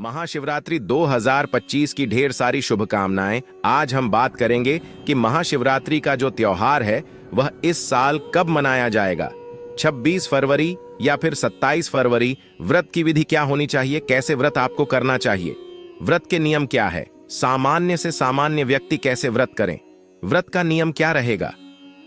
महाशिवरात्रि 2025 की ढेर सारी शुभकामनाएं। आज हम बात करेंगे कि महाशिवरात्रि का जो त्योहार है वह इस साल कब मनाया जाएगा। 26 फरवरी या फिर 27 फरवरी। व्रत की विधि क्या होनी चाहिए, कैसे व्रत आपको करना चाहिए, व्रत के नियम क्या है, सामान्य से सामान्य व्यक्ति कैसे व्रत करें, व्रत का नियम क्या रहेगा।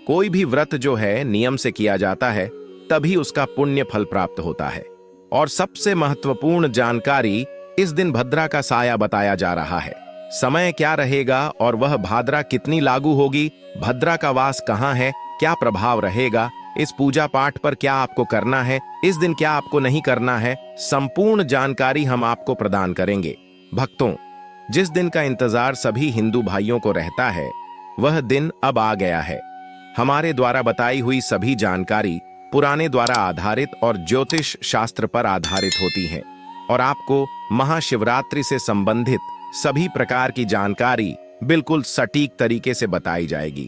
कोई भी व्रत जो है नियम से किया जाता है तभी उसका पुण्य फल प्राप्त होता है। और सबसे महत्वपूर्ण जानकारी, इस दिन भद्रा का साया बताया जा रहा है। समय क्या रहेगा और वह भाद्रा कितनी लागू होगी, भद्रा का वास कहाँ है, क्या प्रभाव रहेगा, इस पूजा पाठ पर क्या आपको करना है, इस दिन क्या आपको नहीं करना है, संपूर्ण जानकारी हम आपको प्रदान करेंगे। भक्तों, जिस दिन का इंतजार सभी हिंदू भाइयों को रहता है वह दिन अब आ गया है। हमारे द्वारा बताई हुई सभी जानकारी पुराने द्वारा आधारित और ज्योतिष शास्त्र पर आधारित होती है और आपको महाशिवरात्रि से संबंधित सभी प्रकार की जानकारी बिल्कुल सटीक तरीके से बताई जाएगी।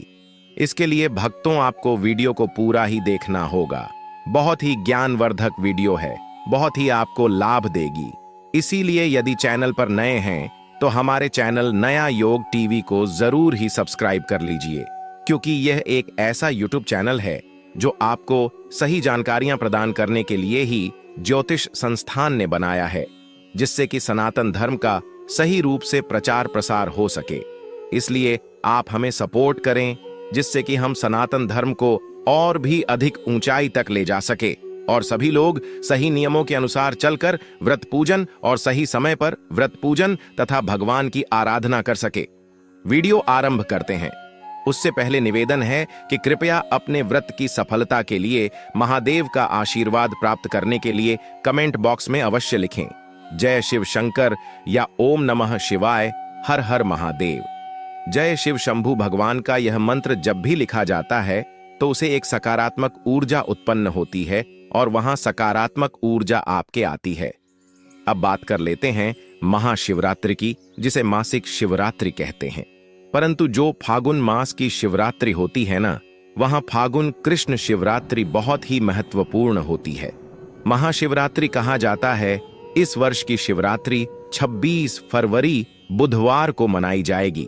इसके लिए भक्तों आपको वीडियो को पूरा ही देखना होगा। बहुत ही ज्ञानवर्धक वीडियो है, बहुत ही आपको लाभ देगी। इसीलिए यदि चैनल पर नए हैं तो हमारे चैनल नया योग टीवी को जरूर ही सब्सक्राइब कर लीजिए, क्योंकि यह एक ऐसा यूट्यूब चैनल है जो आपको सही जानकारियां प्रदान करने के लिए ही ज्योतिष संस्थान ने बनाया है, जिससे कि सनातन धर्म का सही रूप से प्रचार प्रसार हो सके। इसलिए आप हमें सपोर्ट करें, जिससे कि हम सनातन धर्म को और भी अधिक ऊंचाई तक ले जा सके और सभी लोग सही नियमों के अनुसार चलकर व्रत पूजन और सही समय पर व्रत पूजन तथा भगवान की आराधना कर सके। वीडियो आरंभ करते हैं। उससे पहले निवेदन है कि कृपया अपने व्रत की सफलता के लिए महादेव का आशीर्वाद प्राप्त करने के लिए कमेंट बॉक्स में अवश्य लिखें जय शिव शंकर या ओम नमः शिवाय, हर हर महादेव। जय शिव शंभू भगवान का यह मंत्र जब भी लिखा जाता है तो उसे एक सकारात्मक ऊर्जा उत्पन्न होती है और वहां सकारात्मक ऊर्जा आपके आती है। अब बात कर लेते हैं महाशिवरात्रि की, जिसे मासिक शिवरात्रि कहते हैं। परंतु जो फागुन मास की शिवरात्रि होती है ना, वहां फागुन कृष्ण शिवरात्रि बहुत ही महत्वपूर्ण होती है। महाशिवरात्रि कहा जाता है इस वर्ष की शिवरात्रि 26 फरवरी बुधवार को मनाई जाएगी।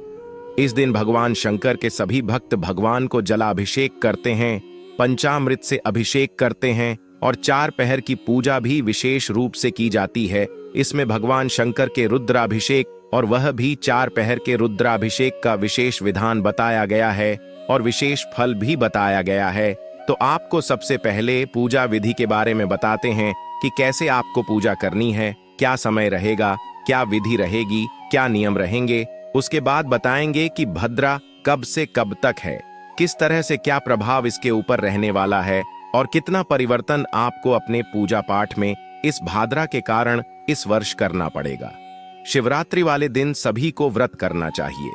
इस दिन भगवान शंकर के सभी भक्त भगवान को जलाभिषेक करते हैं, पंचामृत से अभिषेक करते हैं और 4 पहर की पूजा भी विशेष रूप से की जाती है। इसमें भगवान शंकर के रुद्राभिषेक और वह भी 4 पहर के रुद्राभिषेक का विशेष विधान बताया गया है और विशेष फल भी बताया गया है। तो आपको सबसे पहले पूजा विधि के बारे में बताते हैं कि कैसे आपको पूजा करनी है, क्या समय रहेगा, क्या विधि रहेगी, क्या नियम रहेंगे। उसके बाद बताएंगे कि भद्रा कब से कब तक है, किस तरह से क्या प्रभाव इसके ऊपर रहने वाला है और कितना परिवर्तन आपको अपने पूजा पाठ में इस भाद्रा के कारण इस वर्ष करना पड़ेगा। शिवरात्रि वाले दिन सभी को व्रत करना चाहिए।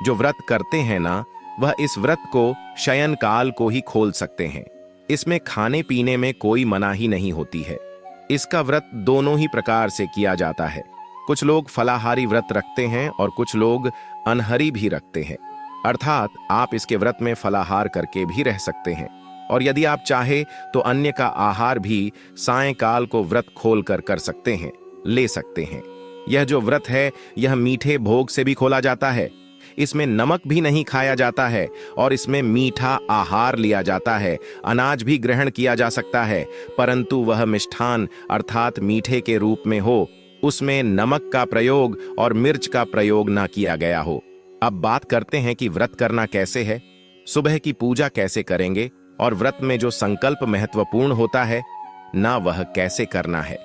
जो व्रत करते हैं ना, वह इस व्रत को शयन काल को ही खोल सकते हैं। इसमें खाने पीने में कोई मनाही नहीं होती है। इसका व्रत दोनों ही प्रकार से किया जाता है। कुछ लोग फलाहारी व्रत रखते हैं और कुछ लोग अनहरी भी रखते हैं, अर्थात आप इसके व्रत में फलाहार करके भी रह सकते हैं और यदि आप चाहे तो अन्य का आहार भी सायंकाल को व्रत खोल कर सकते हैं, ले सकते हैं। यह जो व्रत है यह मीठे भोग से भी खोला जाता है। इसमें नमक भी नहीं खाया जाता है और इसमें मीठा आहार लिया जाता है। अनाज भी ग्रहण किया जा सकता है, परंतु वह मिष्ठान अर्थात मीठे के रूप में हो, उसमें नमक का प्रयोग और मिर्च का प्रयोग ना किया गया हो। अब बात करते हैं कि व्रत करना कैसे है, सुबह की पूजा कैसे करेंगे और व्रत में जो संकल्प महत्वपूर्ण होता है ना, वह कैसे करना है।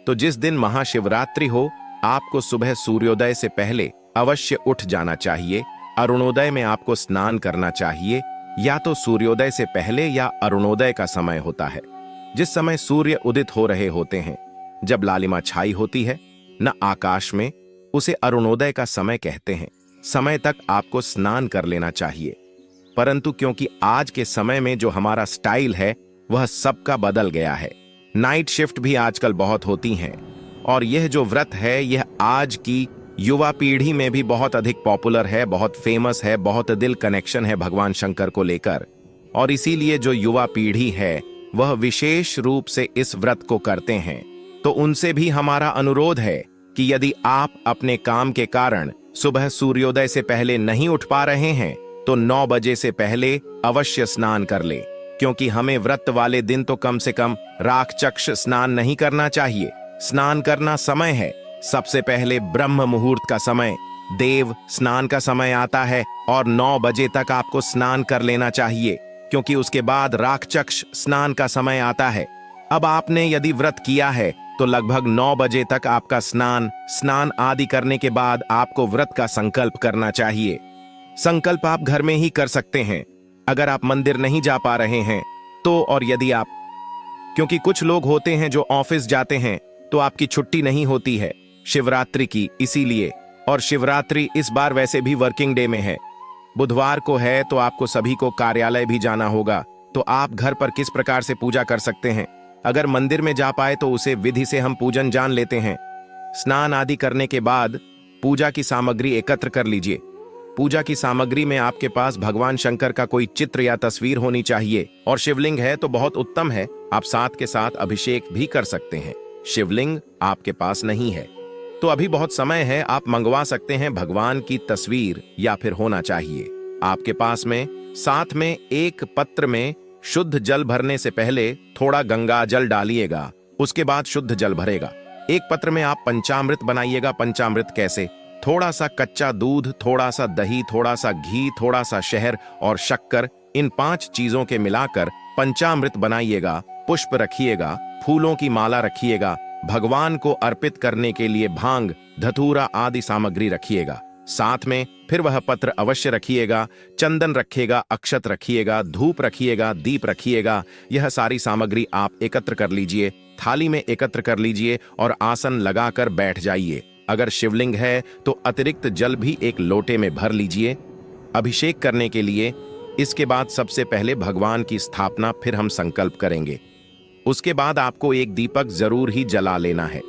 तो जिस दिन महाशिवरात्रि हो, आपको सुबह सूर्योदय से पहले अवश्य उठ जाना चाहिए। अरुणोदय में आपको स्नान करना चाहिए। या तो सूर्योदय से पहले या अरुणोदय का समय होता है, जिस समय सूर्य उदित हो रहे होते हैं, जब लालिमा छाई होती है न आकाश में, उसे अरुणोदय का समय कहते हैं। समय तक आपको स्नान कर लेना चाहिए। परंतु क्योंकि आज के समय में जो हमारा स्टाइल है वह सबका बदल गया है, नाइट शिफ्ट भी आजकल बहुत होती हैं और यह जो व्रत है यह आज की युवा पीढ़ी में भी बहुत अधिक पॉपुलर है, बहुत फेमस है, बहुत दिल कनेक्शन है भगवान शंकर को लेकर। और इसीलिए जो युवा पीढ़ी है वह विशेष रूप से इस व्रत को करते हैं। तो उनसे भी हमारा अनुरोध है कि यदि आप अपने काम के कारण सुबह सूर्योदय से पहले नहीं उठ पा रहे हैं तो 9 बजे से पहले अवश्य स्नान कर ले, क्योंकि हमें व्रत वाले दिन तो कम से कम राखचक्ष स्नान नहीं करना चाहिए। स्नान करना समय है, सबसे पहले ब्रह्म मुहूर्त का समय, देव स्नान का समय आता है और 9 बजे तक आपको स्नान कर लेना चाहिए, क्योंकि उसके बाद राखचक्ष स्नान का समय आता है। अब आपने यदि व्रत किया है तो लगभग 9 बजे तक आपका स्नान आदि करने के बाद आपको व्रत का संकल्प करना चाहिए। संकल्प आप घर में ही कर सकते हैं अगर आप मंदिर नहीं जा पा रहे हैं तो, और यदि आप, क्योंकि कुछ लोग होते हैं जो ऑफिस जाते हैं तो आपकी छुट्टी नहीं होती है शिवरात्रि की, इसीलिए, और शिवरात्रि इस बार वैसे भी वर्किंग डे में है, बुधवार को है, तो आपको सभी को कार्यालय भी जाना होगा। तो आप घर पर किस प्रकार से पूजा कर सकते हैं? अगर मंदिर में जा पाए तो उसे विधि से हम पूजन जान लेते हैं। स्नान आदि करने के बाद पूजा की सामग्री एकत्र कर लीजिए। पूजा की सामग्री में आपके पास भगवान शंकर का कोई चित्र या तस्वीर होनी चाहिए, और शिवलिंग है तो बहुत उत्तम है, आप साथ के साथ अभिषेक भी कर सकते हैं। शिवलिंग आपके पास नहीं है तो अभी बहुत समय है, आप मंगवा सकते हैं। भगवान की तस्वीर या फिर होना चाहिए आपके पास में। साथ में एक पत्र में शुद्ध जल भरने से पहले थोड़ा गंगा जल डालिएगा, उसके बाद शुद्ध जल भरेगा। एक पत्र में आप पंचामृत बनाइएगा। पंचामृत कैसे? थोड़ा सा कच्चा दूध, थोड़ा सा दही, थोड़ा सा घी, थोड़ा सा शहद और शक्कर, इन 5 चीजों के मिलाकर पंचामृत बनाइएगा। पुष्प रखिएगा, फूलों की माला रखिएगा, भगवान को अर्पित करने के लिए भांग, धतूरा आदि सामग्री रखिएगा। साथ में फिर वह पत्र अवश्य रखिएगा, चंदन रखिएगा, अक्षत रखिएगा, धूप रखिएगा, दीप रखिएगा। यह सारी सामग्री आप एकत्र कर लीजिए, थाली में एकत्र कर लीजिए और आसन लगाकर बैठ जाइए। अगर शिवलिंग है तो अतिरिक्त जल भी एक लोटे में भर लीजिए अभिषेक करने के लिए। इसके बाद सबसे पहले भगवान की स्थापना, फिर हम संकल्प करेंगे। उसके बाद आपको एक दीपक जरूर ही जला लेना है।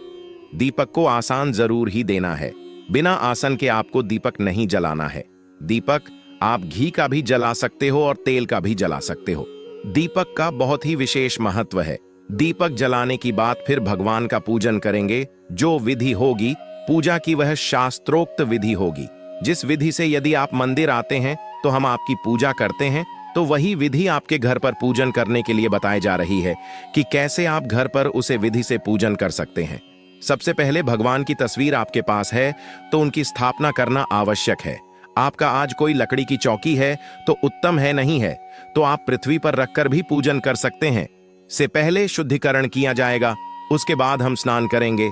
दीपक को आसान जरूर ही देना है, बिना आसन के आपको दीपक नहीं जलाना है। दीपक आप घी का भी जला सकते हो और तेल का भी जला सकते हो। दीपक का बहुत ही विशेष महत्व है। दीपक जलाने की बात, फिर भगवान का पूजन करेंगे। जो विधि होगी पूजा की वह शास्त्रोक्त विधि होगी। जिस विधि से यदि आप मंदिर आते हैं तो हम आपकी पूजा करते हैं, तो वही विधि आपके घर पर पूजन करने के लिए बताई जा रही है कि कैसे आप घर पर उसे विधि से पूजन कर सकते हैं। सबसे पहले भगवान की तस्वीर आपके पास है तो उनकी स्थापना करना आवश्यक है। आपका आज कोई लकड़ी की चौकी है तो उत्तम है, नहीं है तो आप पृथ्वी पर रखकर भी पूजन कर सकते हैं। से पहले शुद्धिकरण किया जाएगा, उसके बाद हम स्नान करेंगे।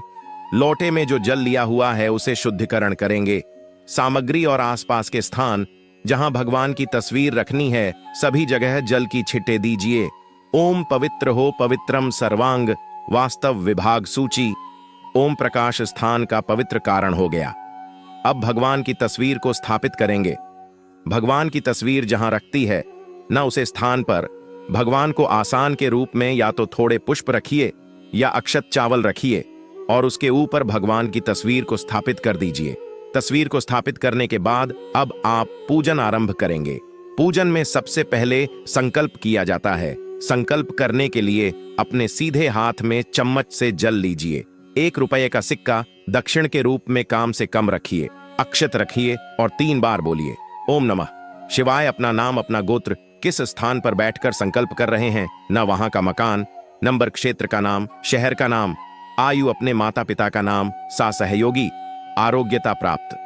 लोटे में जो जल लिया हुआ है उसे शुद्धिकरण करेंगे। सामग्री और आसपास के स्थान जहां भगवान की तस्वीर रखनी है, सभी जगह जल की छिटे दीजिए। ओम पवित्र हो पवित्रम सर्वांग, वास्तव विभाग सूची। ओम प्रकाश स्थान का पवित्र कारण हो गया। अब भगवान की तस्वीर को स्थापित करेंगे। भगवान की तस्वीर जहां रखती है न उसे स्थान पर भगवान को आसान के रूप में या तो थोड़े पुष्प रखिए या अक्षत चावल रखिए और उसके ऊपर भगवान की तस्वीर को स्थापित कर दीजिए। तस्वीर को स्थापित करने के बाद अब आप पूजन आरंभ करेंगे। पूजन में सबसे पहले संकल्प किया जाता है। संकल्प करने के लिए अपने सीधे हाथ में चम्मच से जल लीजिए। 1 रुपये का सिक्का दक्षिण के रूप में कम से कम रखिए, अक्षत रखिए और 3 बार बोलिए ओम नमः शिवाय। अपना नाम, अपना गोत्र, किस स्थान पर बैठकर संकल्प कर रहे हैं, न वहां का मकान, नंबर, क्षेत्र का नाम, शहर का नाम, आयु, अपने माता पिता का नाम, सहयोगी, आरोग्यता प्राप्त,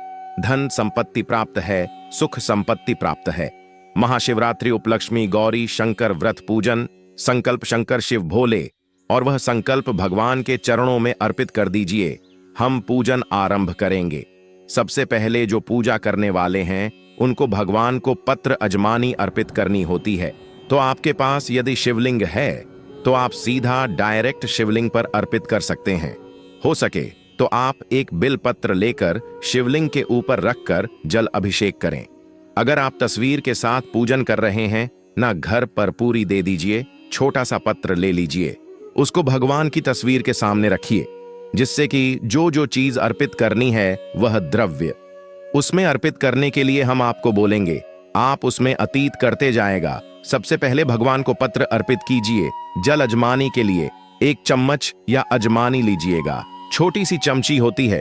धन संपत्ति प्राप्त है, सुख संपत्ति प्राप्त है। महाशिवरात्रि उपलक्ष्मी गौरी शंकर व्रत पूजन। संकल्प शंकर शिव भोले, और वह संकल्प भगवान के चरणों में अर्पित कर दीजिए। हम पूजन आरंभ करेंगे। सबसे पहले जो पूजा करने वाले हैं उनको भगवान को पत्र अजमानी अर्पित करनी होती है। तो आपके पास यदि शिवलिंग है तो आप सीधा डायरेक्ट शिवलिंग पर अर्पित कर सकते हैं। हो सके तो आप एक बिल पत्र लेकर शिवलिंग के ऊपर रखकर जल अभिषेक करें। अगर आप तस्वीर के साथ पूजन कर रहे हैं ना, घर पर पूरी दे दीजिए। छोटा सा पत्र ले लीजिए, उसको भगवान की तस्वीर के सामने रखिए, जिससे कि जो जो चीज अर्पित करनी है वह द्रव्य उसमें अर्पित करने के लिए हम आपको बोलेंगे, आप उसमें अतीत करते जाएगा। सबसे पहले भगवान को पत्र अर्पित कीजिए। जल अजमानी के लिए 1 चम्मच या अजमानी लीजिएगा। छोटी सी चमची होती है,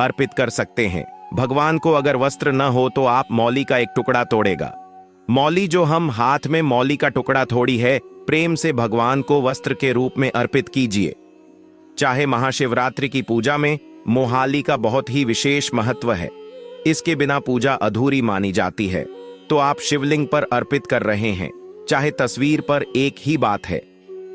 अर्पित कर सकते हैं। भगवान को अगर वस्त्र न हो तो आप मौली का एक टुकड़ा तोड़ेगा। मौली जो हम हाथ में मौली का टुकड़ा तोड़ी है, प्रेम से भगवान को वस्त्र के रूप में अर्पित कीजिए। चाहे महाशिवरात्रि की पूजा में मोहाली का बहुत ही विशेष महत्व है। इसके बिना पूजा अधूरी मानी जाती है। तो आप शिवलिंग पर अर्पित कर रहे हैं, चाहे तस्वीर पर, एक ही बात है।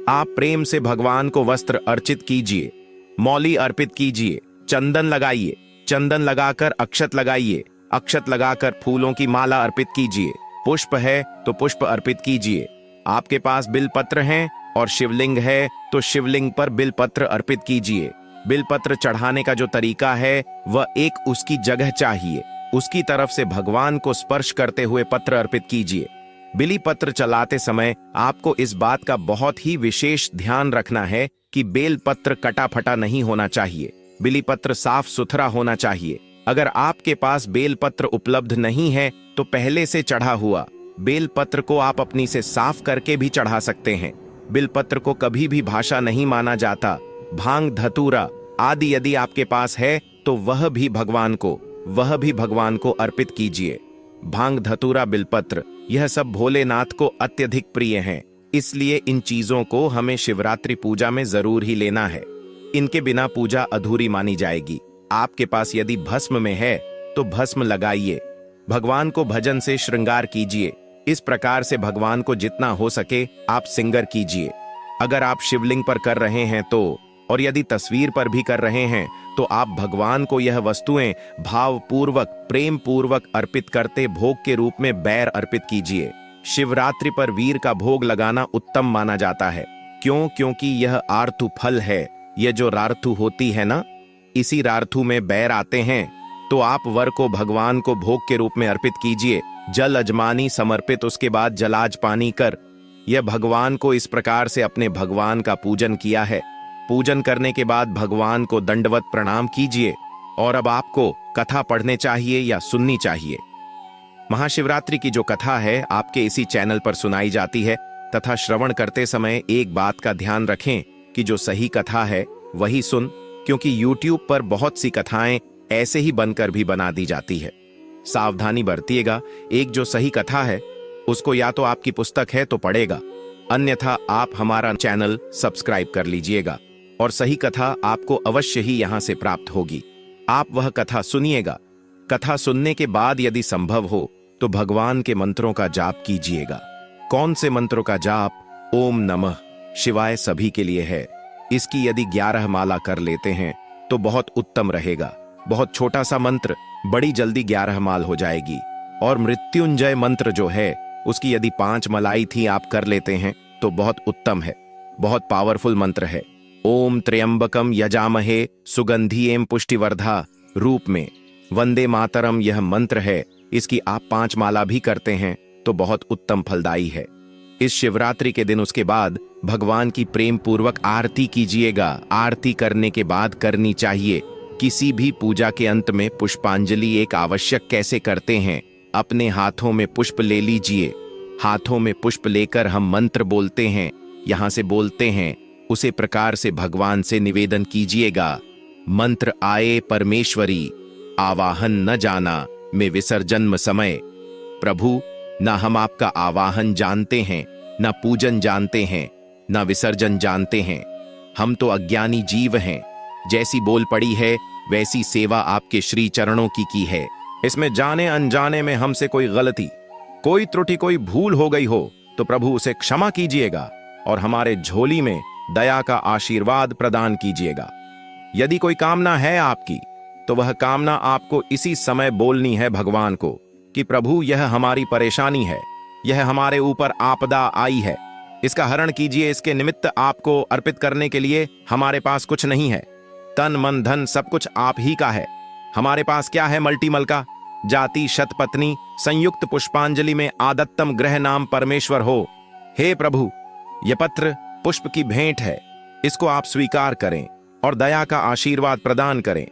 आप प्रेम से भगवान को वस्त्र अर्चित कीजिए, मौली अर्पित कीजिए, चंदन लगाइए, चंदन लगाकर अक्षत लगाइए, अक्षत लगाकर फूलों की माला अर्पित कीजिए, पुष्प है तो पुष्प अर्पित कीजिए। आपके पास बिलपत्र हैं और शिवलिंग है तो शिवलिंग पर बिलपत्र अर्पित कीजिए। बिलपत्र चढ़ाने का जो तरीका है वह एक उसकी जगह चाहिए, उसकी तरफ से भगवान को स्पर्श करते हुए पत्र अर्पित कीजिए। बिली पत्र चलाते समय आपको इस बात का बहुत ही विशेष ध्यान रखना है कि बेल पत्र कटा फटा नहीं होना चाहिए। बिली पत्र साफ सुथरा होना चाहिए। अगर आपके पास बेल पत्र उपलब्ध नहीं है तो पहले से चढ़ा हुआ बेल पत्र को आप अपनी से साफ करके भी चढ़ा सकते हैं। बिल पत्र को कभी भी भाषा नहीं माना जाता। भांग, धतूरा आदि यदि आपके पास है तो वह भी भगवान को अर्पित कीजिए। भांग, धतूरा, बिलपत्र यह सब भोलेनाथ को अत्यधिक प्रिय हैं। इसलिए इन चीजों को हमें शिवरात्रि पूजा में जरूर ही लेना है। इनके बिना पूजा अधूरी मानी जाएगी। आपके पास यदि भस्म में है तो भस्म लगाइए। भगवान को भजन से श्रृंगार कीजिए। इस प्रकार से भगवान को जितना हो सके आप सिंगर कीजिए। अगर आप शिवलिंग पर कर रहे हैं तो, और यदि तस्वीर पर भी कर रहे हैं तो आप भगवान को यह वस्तुएं भावपूर्वक, प्रेम पूर्वक अर्पित करते भोग के रूप में बैर अर्पित कीजिए। शिवरात्रि पर वीर का भोग लगाना उत्तम माना जाता है। क्योंकि यह आर्थु फल है। यह जो रार्थु होती है ना, इसी रार्थु में बैर आते हैं। तो आप वर को भगवान को भोग के रूप में अर्पित कीजिए। जल अजमानी समर्पित, उसके बाद जलाज पानी कर। यह भगवान को इस प्रकार से अपने भगवान का पूजन किया है। पूजन करने के बाद भगवान को दंडवत प्रणाम कीजिए। और अब आपको कथा पढ़ने चाहिए या सुननी चाहिए। महाशिवरात्रि की जो कथा है आपके इसी चैनल पर सुनाई जाती है, तथा श्रवण करते समय एक बात का ध्यान रखें कि जो सही कथा है वही सुन, क्योंकि YouTube पर बहुत सी कथाएं ऐसे ही बनकर भी बना दी जाती है। सावधानी बरतिएगा। एक जो सही कथा है उसको या तो आपकी पुस्तक है तो पढ़ेगा, अन्यथा आप हमारा चैनल सब्सक्राइब कर लीजिएगा और सही कथा आपको अवश्य ही यहां से प्राप्त होगी। आप वह कथा सुनिएगा। कथा सुनने के बाद यदि संभव हो तो भगवान के मंत्रों का जाप कीजिएगा। कौन से मंत्रों का जाप? ओम नमः शिवाय सभी के लिए है। इसकी यदि 11 माला कर लेते हैं तो बहुत उत्तम रहेगा। बहुत छोटा सा मंत्र, बड़ी जल्दी 11 माल हो जाएगी। और मृत्युंजय मंत्र जो है उसकी यदि 5 मलाई थी आप कर लेते हैं तो बहुत उत्तम है। बहुत पावरफुल मंत्र है। ओम त्र्यंबकम यजामहे सुगंधिएम पुष्टिवर्धा रूप में वंदे मातरम यह मंत्र है। इसकी आप 5 माला भी करते हैं तो बहुत उत्तम फलदायी है। इस शिवरात्रि के दिन उसके बाद भगवान की प्रेम पूर्वक आरती कीजिएगा। आरती करने के बाद करनी चाहिए। किसी भी पूजा के अंत में पुष्पांजलि एक आवश्यक कैसे करते हैं? अपने हाथों में पुष्प ले लीजिए। हाथों में पुष्प लेकर हम मंत्र बोलते हैं, यहां से बोलते हैं, उसे प्रकार से भगवान से निवेदन कीजिएगा। मंत्र आए परमेश्वरी, आवाहन न जाना में विसर्जन समय। प्रभु, ना हम आपका आवाहन जानते हैं, ना पूजन जानते हैं, ना विसर्जन जानते हैं। हम तो अज्ञानी जीव हैं। जैसी बोल पड़ी है वैसी सेवा आपके श्री चरणों की है। इसमें जाने अनजाने में हमसे कोई गलती, कोई त्रुटि, कोई भूल हो गई हो तो प्रभु उसे क्षमा कीजिएगा और हमारे झोली में दया का आशीर्वाद प्रदान कीजिएगा। यदि कोई कामना है आपकी तो वह कामना आपको इसी समय बोलनी है भगवान को कि प्रभु यह हमारी परेशानी है, यह हमारे ऊपर आपदा आई है, इसका हरण कीजिए। इसके निमित्त आपको अर्पित करने के लिए हमारे पास कुछ नहीं है। तन मन धन सब कुछ आप ही का है। हमारे पास क्या है? मल्टीमल का जाति शतपत्नी संयुक्त पुष्पांजलि में आदत्तम ग्रह नाम परमेश्वर हो। हे प्रभु, यह पत्र पुष्प की भेंट है, इसको आप स्वीकार करें और दया का आशीर्वाद प्रदान करें।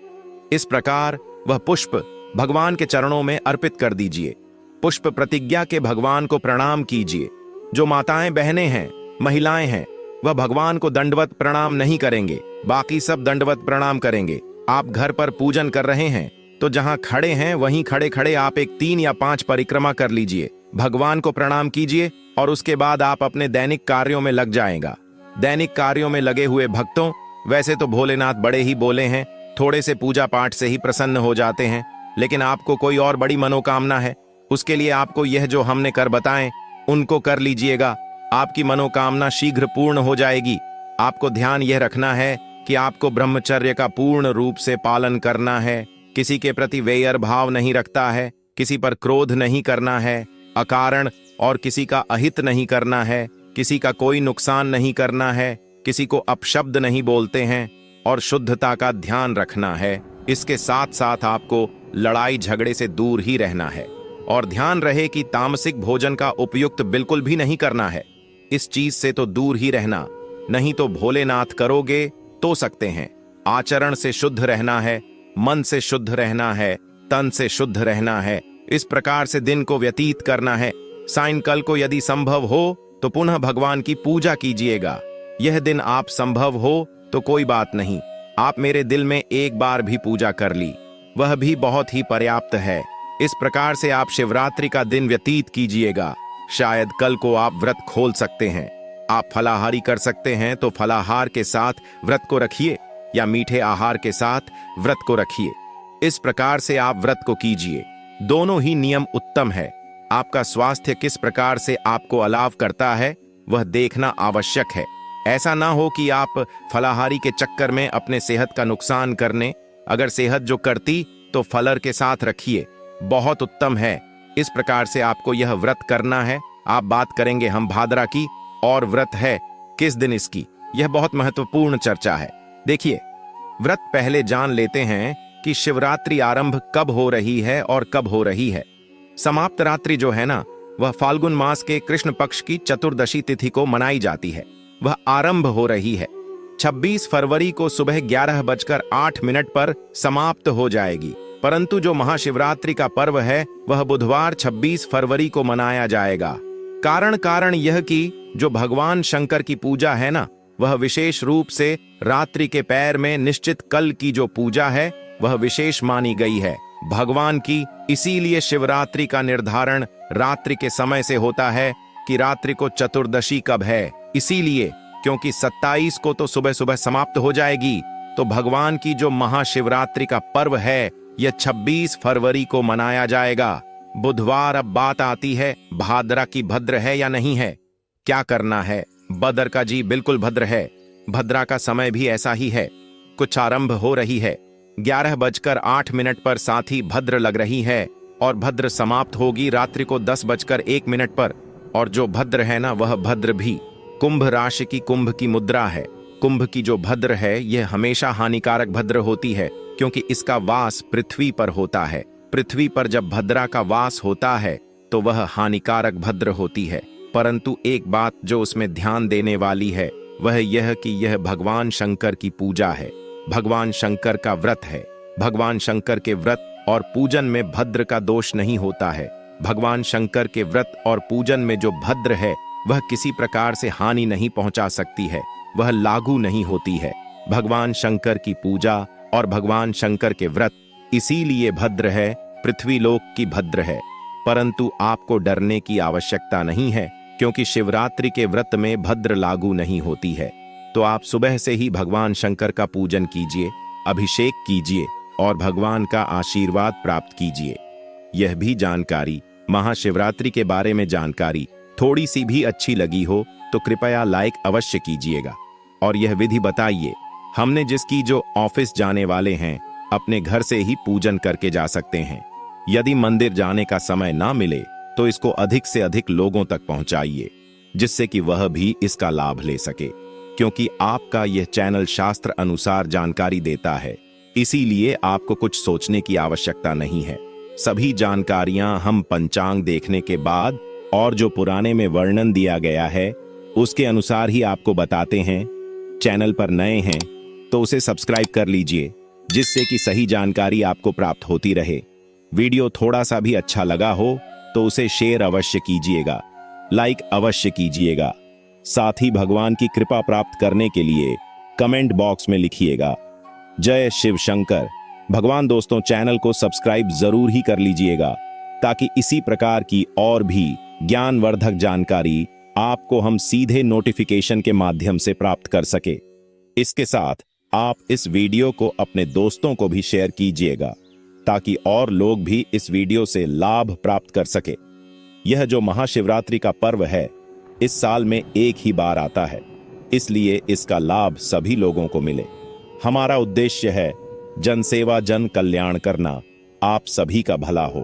इस प्रकार वह पुष्प भगवान के चरणों में अर्पित कर दीजिए। पुष्प प्रतिज्ञा के भगवान को प्रणाम कीजिए। जो माताएं बहनें हैं, महिलाएं हैं, वह भगवान को दंडवत प्रणाम नहीं करेंगे, बाकी सब दंडवत प्रणाम करेंगे। आप घर पर पूजन कर रहे हैं तो जहां खड़े हैं वहीं खड़े खड़े आप एक 3 या 5 परिक्रमा कर लीजिए, भगवान को प्रणाम कीजिए और उसके बाद आप अपने दैनिक कार्यों में लग जाएगा। दैनिक कार्यों में लगे हुए भक्तों, वैसे तो भोलेनाथ बड़े ही बोले हैं, थोड़े से पूजा पाठ से ही प्रसन्न हो जाते हैं, लेकिन आपको कोई और बड़ी मनोकामना है, उसके लिए आपको यह जो हमने कर बताएं उनको कर लीजिएगा। आपकी मनोकामना शीघ्र पूर्ण हो जाएगी। आपको ध्यान यह रखना है कि आपको ब्रह्मचर्य का पूर्ण रूप से पालन करना है, किसी के प्रति वैर भाव नहीं रखता है, किसी पर क्रोध नहीं करना है अकारण, और किसी का अहित नहीं करना है, किसी का कोई नुकसान नहीं करना है, किसी को अपशब्द नहीं बोलते हैं और शुद्धता का ध्यान रखना है। इसके साथ साथ आपको लड़ाई झगड़े से दूर ही रहना है और ध्यान रहे कि तामसिक भोजन का उपयुक्त बिल्कुल भी नहीं करना है। इस चीज से तो दूर ही रहना, नहीं तो भोलेनाथ करोगे तो सकते हैं। आचरण से शुद्ध रहना है, मन से शुद्ध रहना है, तन से शुद्ध रहना है। इस प्रकार से दिन को व्यतीत करना है। सायंकाल को यदि संभव हो तो पुनः भगवान की पूजा कीजिएगा। यह दिन आप संभव हो तो कोई बात नहीं, आप मेरे दिल में एक बार भी पूजा कर ली, वह भी बहुत ही पर्याप्त है। इस प्रकार से आप शिवरात्रि का दिन व्यतीत कीजिएगा। शायद कल को आप व्रत खोल सकते हैं। आप फलाहारी कर सकते हैं तो फलाहार के साथ व्रत को रखिए या मीठे आहार के साथ व्रत को रखिए। इस प्रकार से आप व्रत को कीजिए। दोनों ही नियम उत्तम है। आपका स्वास्थ्य किस प्रकार से आपको अलाव करता है वह देखना आवश्यक है। ऐसा ना हो कि आप फलाहारी के चक्कर में अपने सेहत का नुकसान करने, अगर सेहत जो करती तो फलर के साथ रखिए, बहुत उत्तम है। इस प्रकार से आपको यह व्रत करना है। आप बात करेंगे हम भाद्रा की, और व्रत है किस दिन इसकी, यह बहुत महत्वपूर्ण चर्चा है। देखिए, व्रत पहले जान लेते हैं कि शिवरात्रि आरंभ कब हो रही है और कब हो रही है। समाप्त रात्रि जो है ना, वह फाल्गुन मास के कृष्ण पक्ष की चतुर्दशी तिथि को मनाई जाती है। वह आरंभ हो रही है 26 फरवरी को सुबह 11:08 पर समाप्त हो जाएगी। परंतु जो महाशिवरात्रि का पर्व है वह बुधवार 26 फरवरी को मनाया जाएगा। कारण यह कि जो भगवान शंकर की पूजा है ना, वह विशेष रूप से रात्रि के पैर में निश्चित कल की जो पूजा है वह विशेष मानी गई है भगवान की। इसीलिए शिवरात्रि का निर्धारण रात्रि के समय से होता है कि रात्रि को चतुर्दशी कब है। इसीलिए क्योंकि 27 को तो सुबह सुबह समाप्त हो जाएगी, तो भगवान की जो महाशिवरात्रि का पर्व है यह 26 फरवरी को मनाया जाएगा। बुधवार। अब बात आती है भाद्रा की भद्र है या नहीं है, क्या करना है। बदर का जी बिल्कुल भद्र है। भद्रा का समय भी ऐसा ही है, कुछ आरंभ हो रही है 11:08 पर, साथ ही भद्र लग रही है और भद्र समाप्त होगी रात्रि को 10:01 पर। और जो भद्र है ना, वह भद्र भी कुंभ राशि की कुंभ की मुद्रा है। कुंभ की जो भद्र है यह हमेशा हानिकारक भद्र होती है, क्योंकि इसका वास पृथ्वी पर होता है। पृथ्वी पर जब भद्रा का वास होता है तो वह हानिकारक भद्र होती है। परंतु एक बात जो उसमें ध्यान देने वाली है वह यह कि यह भगवान शंकर की पूजा है, भगवान शंकर का व्रत है। भगवान शंकर के व्रत और पूजन में भद्र का दोष नहीं होता है। भगवान शंकर के व्रत और पूजन में जो भद्र है वह किसी प्रकार से हानि नहीं पहुंचा सकती है, वह लागू नहीं होती है। भगवान शंकर की पूजा और भगवान शंकर के व्रत इसीलिए भद्र है, पृथ्वीलोक की भद्र है। परंतु आपको डरने की आवश्यकता नहीं है, क्योंकि शिवरात्रि के व्रत में भद्र लागू नहीं होती है। तो आप सुबह से ही भगवान शंकर का पूजन कीजिए, अभिषेक कीजिए और भगवान का आशीर्वाद प्राप्त कीजिए। यह भी जानकारी, महाशिवरात्रि के बारे में जानकारी थोड़ी सी भी अच्छी लगी हो तो कृपया लाइक अवश्य कीजिएगा और यह विधि बताइए। हमने जिसकी जो ऑफिस जाने वाले हैं अपने घर से ही पूजन करके जा सकते हैं। यदि मंदिर जाने का समय ना मिले तो इसको अधिक से अधिक लोगों तक पहुंचाइए, जिससे कि वह भी इसका लाभ ले सके। क्योंकि आपका यह चैनल शास्त्र अनुसार जानकारी देता है, इसीलिए आपको कुछ सोचने की आवश्यकता नहीं है। सभी जानकारियां हम पंचांग देखने के बाद और जो पुराने में वर्णन दिया गया है उसके अनुसार ही आपको बताते हैं। चैनल पर नए हैं तो उसे सब्सक्राइब कर लीजिए, जिससे कि सही जानकारी आपको प्राप्त होती रहे। वीडियो थोड़ा सा भी अच्छा लगा हो तो उसे शेयर अवश्य कीजिएगा, लाइक अवश्य कीजिएगा। साथ ही भगवान की कृपा प्राप्त करने के लिए कमेंट बॉक्स में लिखिएगा जय शिव शंकर। भगवान दोस्तों, चैनल को सब्सक्राइब जरूर ही कर लीजिएगा ताकि इसी प्रकार की और भी ज्ञानवर्धक जानकारी आपको हम सीधे नोटिफिकेशन के माध्यम से प्राप्त कर सके। इसके साथ आप इस वीडियो को अपने दोस्तों को भी शेयर कीजिएगा ताकि और लोग भी इस वीडियो से लाभ प्राप्त कर सके। यह जो महाशिवरात्रि का पर्व है इस साल में एक ही बार आता है, इसलिए इसका लाभ सभी लोगों को मिले। हमारा उद्देश्य है जनसेवा जन कल्याण करना, आप सभी का भला हो।